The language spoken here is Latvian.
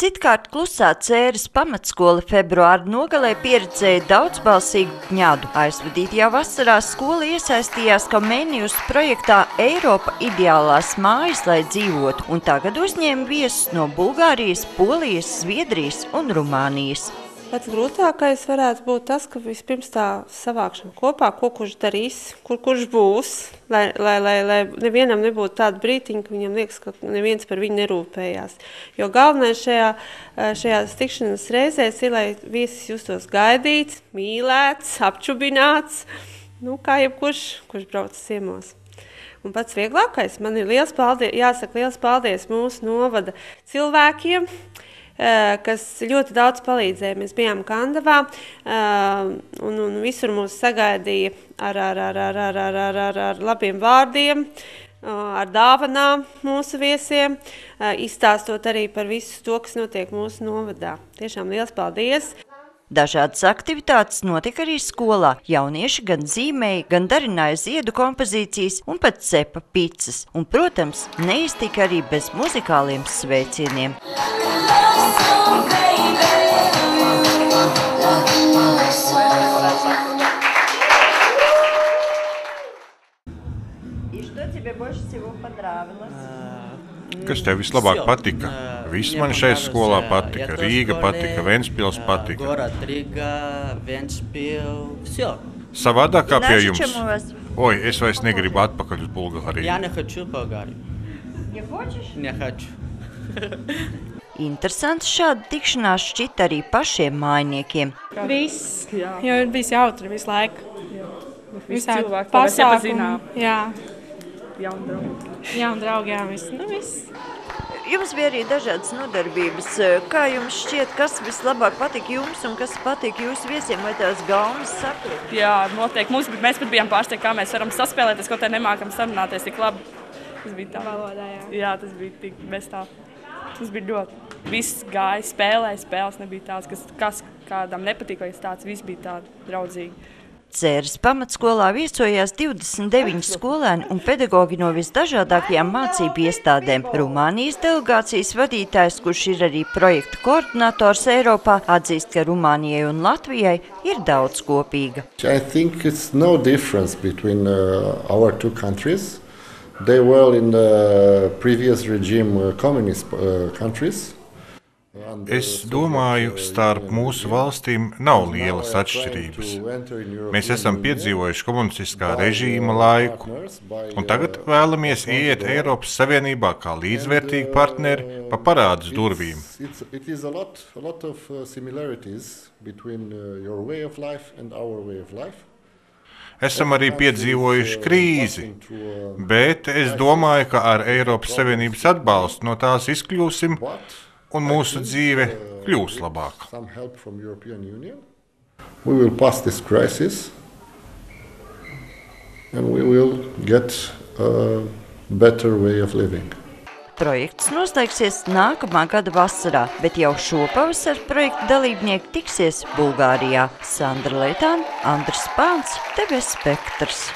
Citkārt klusā Cēres pamatskola februāra nogalē pieredzēja daudzbalsīgu ņadu. Aizvadītajā vasarā skola iesaistījās Comenius projektā Eiropa ideālās mājas, lai dzīvotu, un tagad uzņēma viesus no Bulgārijas, Polijas, Zviedrijas un Rumānijas. Pats grūtākais varētu būt tas, ka vispirms tā savākšana kopā, ko kurš darīs, kurš būs, lai nevienam nebūtu tāda brītiņa, ka viņam liekas, ka neviens par viņu nerūpējās. Jo galvenais šajās tikšanas reizēs ir, lai viesis justos gaidīts, mīlēts, apčubināts, kā jebkurš, kurš brauc ciemos. Un pats vieglākais, man ir jāsaka liels paldies mūsu novada cilvēkiem, kas ļoti daudz palīdzēja. Mēs bijām Kandavā un visur mūs sagaidīja ar labiem vārdiem, ar dāvanām mūsu viesiem, izstāstot arī par visu to, kas notiek mūsu novadā. Tiešām liels paldies! Dažādas aktivitātes notika arī skolā. Jaunieši gan zīmēja, gan darināja ziedu kompozīcijas un pat cepa picas. Un, protams, neiztika arī bez muzikāliem sveicieniem. Kas tev vislabāk patika? Viss man šeit skolā patika. Rīga patika, Ventspils patika. Savādāk kā pie jums? Oi, es vairs negribu atpakaļ uz Bulgāriju. Interesanti šāda tikšanās šķita arī pašiem mājniekiem. Viss, jo ir bijis jautri visu laiku. Visādi pasākumi. Jauni draugi, viss. Jums bija arī dažādas nodarbības. Kā jums šķiet, kas vislabāk patika jums un kas patika jūsu viesiem, vai tās galvas saprat? Jā, noteikti. Mēs pat bijām pārsteigti, kā mēs varam saspēlēties, kaut kā nemākam sarunāties tik labi. Tas bija tā. Valodā, jā, tas bija tik bez tā. Tas bija ļoti. Viss gāja, spēles nebija tāds, kas kādam nepatīk, vai tāds, viss bija tādi draudzīgi. Cēres pamatskolā viesojās 29 skolēni un pedagogi no visdažādākajām mācību iestādēm. Rumānijas delegācijas vadītājs, kurš ir arī projekta koordinators Eiropā, atzīst, ka Rumānijai un Latvijai ir daudz kopīga. I think it's no difference between our two countries. They were in the previous regime communist countries. Es domāju, starp mūsu valstīm nav lielas atšķirības. Mēs esam piedzīvojuši komunistiskā režīma laiku, un tagad vēlamies iet Eiropas Savienībā kā līdzvērtīgi partneri pa parādes durvīm. Esam arī piedzīvojuši krīzi, bet es domāju, ka ar Eiropas Savienības atbalstu no tās izkļūsim, un mūsu dzīve kļūs labāka. We will pass this crisis and we will get a better way of living. Projekts noslēgsies nākamā gada vasarā, bet jau šopavasar projekta dalībnieki tiksies Bulgārijā. Sandra Leitāna, Andris Pāns, TV Spektrs.